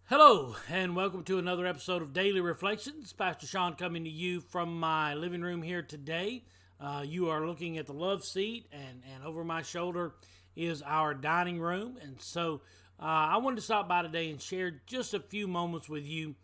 Hello, and welcome to another episode of Daily Reflections. Pastor Sean coming to you from my living room here today. You are looking at the love seat, and over my shoulder is our dining room. And so I wanted to stop by today and share just a few moments with you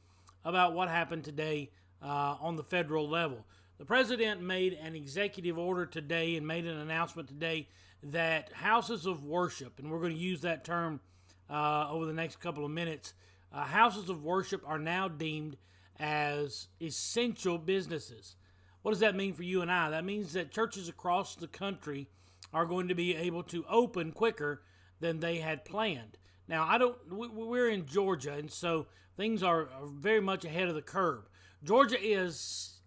about what happened today on the federal level. The president made an executive order today and made an announcement today that houses of worship, and we're going to use that term over the next couple of minutes. Houses of worship are now deemed as essential businesses. What does that mean for you and I? That means that churches across the country are going to be able to open quicker than they had planned. Now, we're in Georgia, and so things are very much ahead of the curve. Georgia is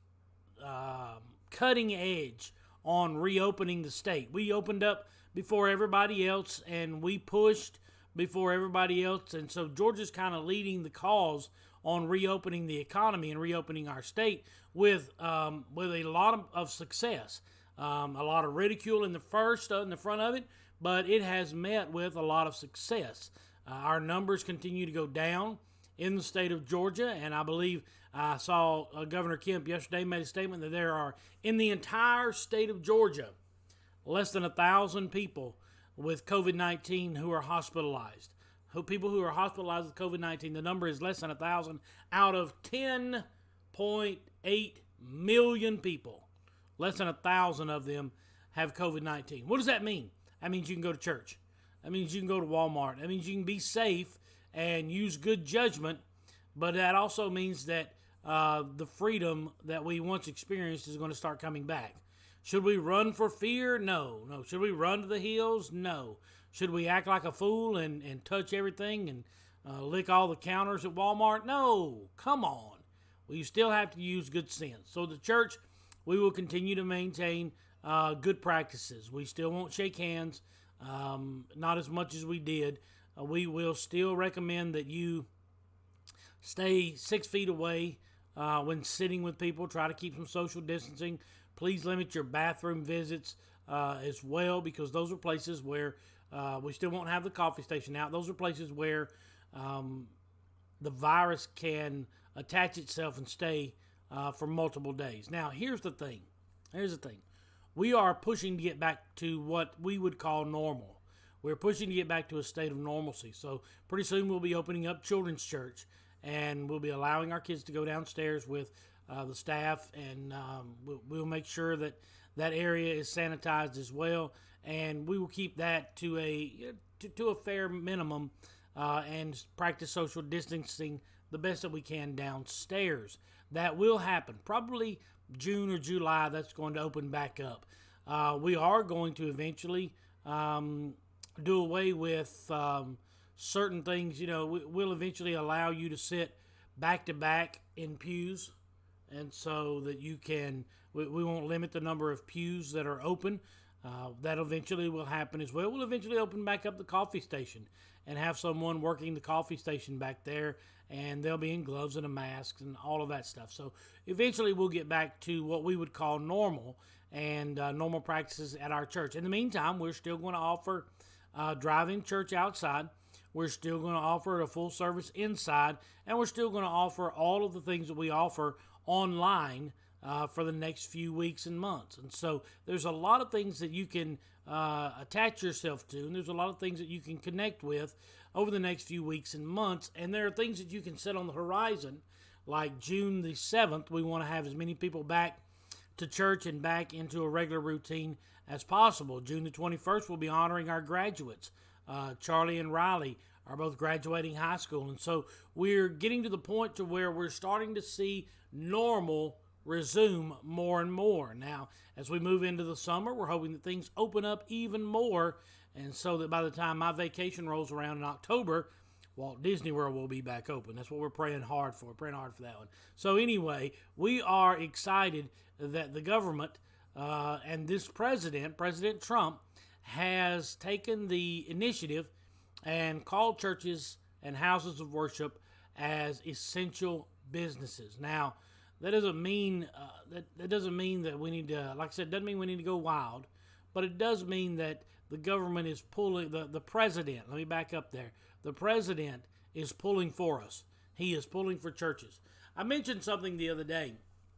cutting edge on reopening the state. We opened up before everybody else, and we pushed before everybody else, and so Georgia's kind of leading the cause on reopening the economy and reopening our state with a lot of success. A lot of ridicule in the front of it, but it has met with a lot of success. Our numbers continue to go down in the state of Georgia, and I believe I saw Governor Kemp yesterday made a statement that there are, in the entire state of Georgia, less than 1,000 people with COVID-19 who are hospitalized. People who are hospitalized with COVID-19, the number is less than 1,000 out of 10.8 million people. Less than 1,000 of them have COVID-19. What does that mean? That means you can go to church. That means you can go to Walmart. That means you can be safe and use good judgment. But that also means that the freedom that we once experienced is going to start coming back. Should we run for fear? No. Should we run to the hills? No. Should we act like a fool and touch everything and lick all the counters at Walmart? No. Come on. Well, you still have to use good sense. So the church, we will continue to maintain good practices. We still won't shake hands, not as much as we did. We will still recommend that you stay 6 feet away when sitting with people. Try to keep some social distancing. Please limit your bathroom visits as well, because those are places where we still won't have the coffee station out. Those are places where the virus can attach itself and stay for multiple days. Now, here's the thing. We are pushing to get back to what we would call normal. We're pushing to get back to a state of normalcy. So pretty soon we'll be opening up children's church, and we'll be allowing our kids to go downstairs with the staff, and we'll make sure that that area is sanitized as well, and we will keep that to a fair minimum and practice social distancing the best that we can downstairs. That will happen probably June or July. That's going to open back up. We are going to eventually do away with certain things. We'll eventually allow you to sit back to back in pews, and so that we won't limit the number of pews that are open. That eventually will happen as well. We'll eventually open back up the coffee station and have someone working the coffee station back there, and they'll be in gloves and a mask and all of that stuff. So eventually we'll get back to what we would call normal and normal practices at our church. In the meantime, we're still going to offer drive-in church outside. We're still going to offer a full service inside, and we're still going to offer all of the things that we offer online for the next few weeks and months. And so there's a lot of things that you can attach yourself to, and there's a lot of things that you can connect with over the next few weeks and months. And there are things that you can set on the horizon, like June the 7th. We want to have as many people back to church and back into a regular routine as possible. June the 21st, we'll be honoring our graduates. Charlie and Riley are both graduating high school, and so we're getting to the point to where we're starting to see normal resume more and more. Now, as we move into the summer, we're hoping that things open up even more, and so that by the time my vacation rolls around in October, Walt Disney World will be back open. That's what we're praying hard for. We're praying hard for that one. So anyway, we are excited that the government and this President Trump, has taken the initiative and called churches and houses of worship as essential businesses. Now, that doesn't mean that we need to, like I said, doesn't mean we need to go wild, but it does mean that the government is pulling the president. Let me back up there. The president is pulling for us. He is pulling for churches. I mentioned something the other day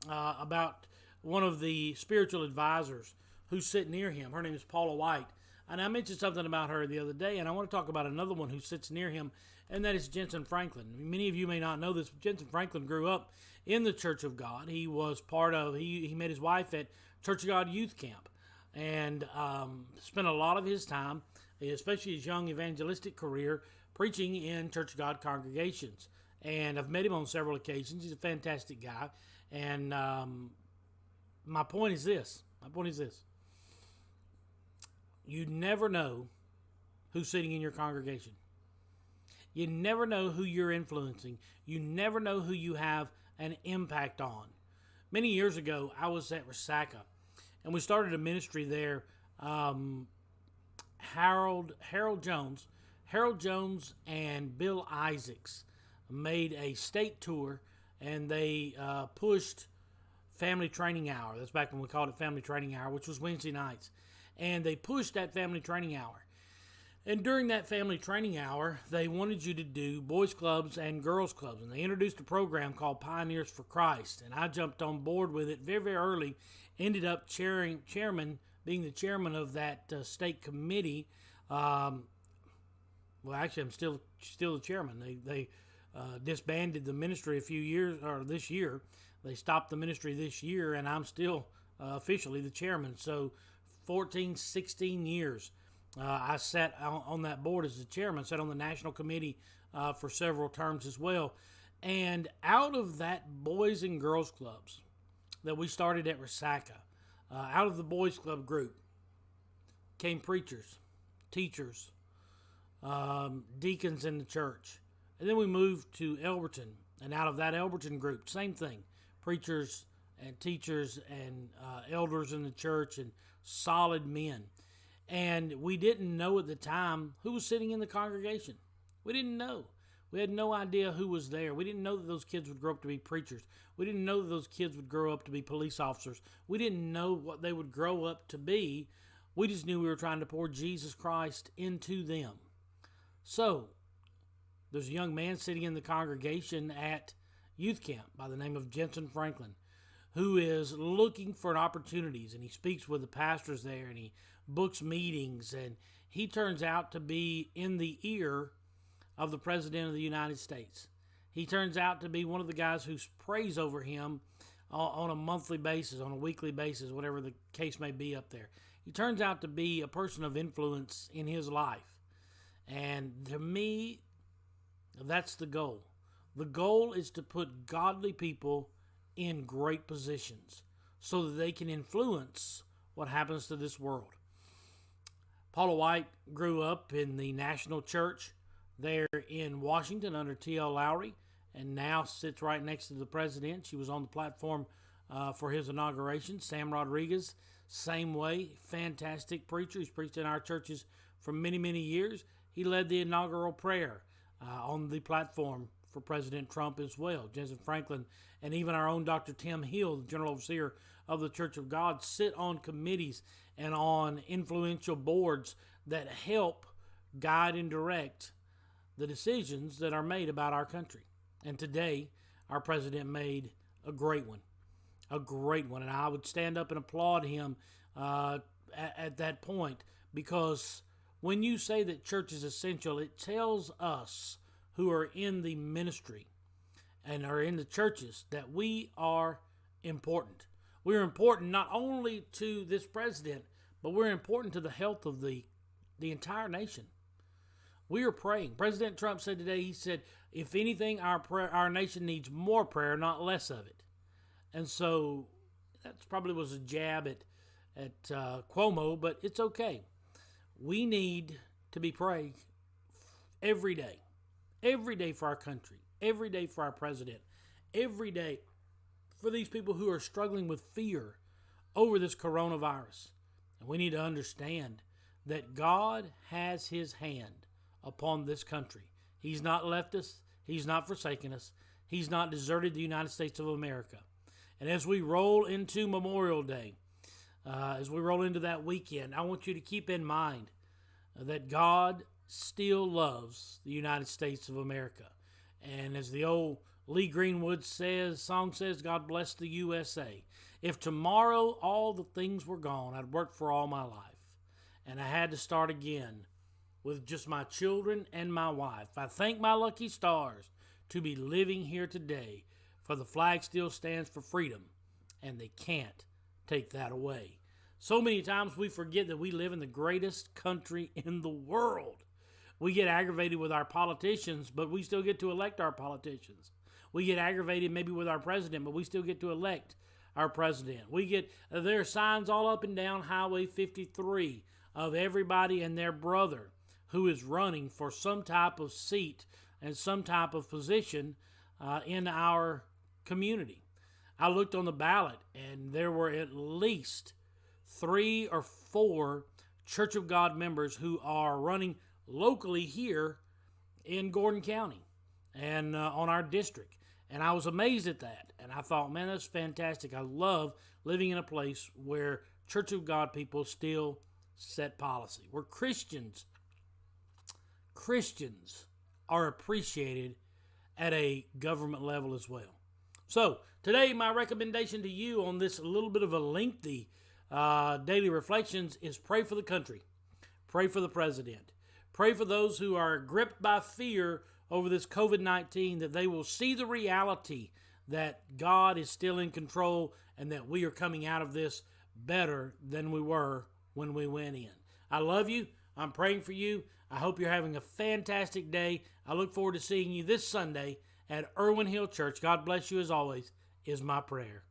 about one of the spiritual advisors who sit near him. Her name is Paula White. And I mentioned something about her the other day, and I want to talk about another one who sits near him, and that is Jentezen Franklin. Many of you may not know this, but Jentezen Franklin grew up in the Church of God. He was he met his wife at Church of God Youth Camp, and spent a lot of his time, especially his young evangelistic career, preaching in Church of God congregations. And I've met him on several occasions. He's a fantastic guy. And my point is this. You never know who's sitting in your congregation. You never know who you're influencing. You never know who you have an impact on. Many years ago, I was at Resaca, and we started a ministry there. Harold Jones and Bill Isaacs made a state tour, and they pushed Family Training Hour. That's back when we called it Family Training Hour, which was Wednesday nights. And they pushed that Family Training Hour. And during that Family Training Hour, they wanted you to do boys clubs and girls clubs. And they introduced a program called Pioneers for Christ. And I jumped on board with it very, very early. Ended up being the chairman of that state committee. Well, actually, I'm still the chairman. They disbanded the ministry this year. They stopped the ministry this year, and I'm still officially the chairman. So 16 years I sat on that board as the chairman, sat on the national committee for several terms as well. And out of that boys and girls clubs that we started at Resaca, out of the boys club group came preachers, teachers, deacons in the church. And then we moved to Elberton, and out of that Elberton group, same thing, preachers and teachers and elders in the church and solid men. And we didn't know at the time who was sitting in the congregation. We didn't know. We had no idea who was there. We didn't know that those kids would grow up to be preachers. We didn't know that those kids would grow up to be police officers. We didn't know what they would grow up to be. We just knew we were trying to pour Jesus Christ into them. So, there's a young man sitting in the congregation at youth camp by the name of Jentezen Franklin, who is looking for opportunities, and he speaks with the pastors there, and he books meetings, and he turns out to be in the ear of the President of the United States. He turns out to be one of the guys who prays over him on a monthly basis, on a weekly basis, whatever the case may be up there. He turns out to be a person of influence in his life. And to me, that's the goal. The goal is to put godly people in great positions so that they can influence what happens to this world. Paula White grew up in the National Church there in Washington under T.L. Lowry, and now sits right next to the president. She was on the platform for his inauguration. Sam Rodriguez, same way, fantastic preacher. He's preached in our churches for many, many years. He led the inaugural prayer on the platform for President Trump as well. Jentezen Franklin and even our own Dr. Tim Hill, the General Overseer of the Church of God, sit on committees and on influential boards that help guide and direct the decisions that are made about our country. And today, our president made a great one. And I would stand up and applaud him at that point, because when you say that church is essential, it tells us who are in the ministry and are in the churches that we are important. We're important not only to this president, but we're important to the health of the entire nation. We are praying. President Trump said today, he said, if anything, our nation needs more prayer, not less of it. And so that probably was a jab at Cuomo, but it's okay. We need to be praying every day for our country, every day for our president, every day for these people who are struggling with fear over this coronavirus. And we need to understand that God has his hand upon this country. He's not left us. He's not forsaken us. He's not deserted the United States of America. And as we roll into Memorial Day, as we roll into that weekend, I want you to keep in mind that God still loves the United States of America. And as the old Lee Greenwood song says, God bless the USA. If tomorrow all the things were gone, I'd worked for all my life, and I had to start again with just my children and my wife. I thank my lucky stars to be living here today, for the flag still stands for freedom, and they can't take that away. So many times we forget that we live in the greatest country in the world. We get aggravated with our politicians, but we still get to elect our politicians. We get aggravated maybe with our president, but we still get to elect our president. There are signs all up and down Highway 53 of everybody and their brother who is running for some type of seat and some type of position in our community. I looked on the ballot, and there were at least 3 or 4 Church of God members who are running locally here in Gordon County and on our district. And I was amazed at that. And I thought, man, that's fantastic. I love living in a place where Church of God people still set policy, where Christians are appreciated at a government level as well. So today, my recommendation to you on this little bit of a lengthy daily reflections is pray for the country. Pray for the president. Pray for those who are gripped by fear over this COVID-19, that they will see the reality that God is still in control and that we are coming out of this better than we were when we went in. I love you. I'm praying for you. I hope you're having a fantastic day. I look forward to seeing you this Sunday at Irwin Hill Church. God bless you as always, is my prayer.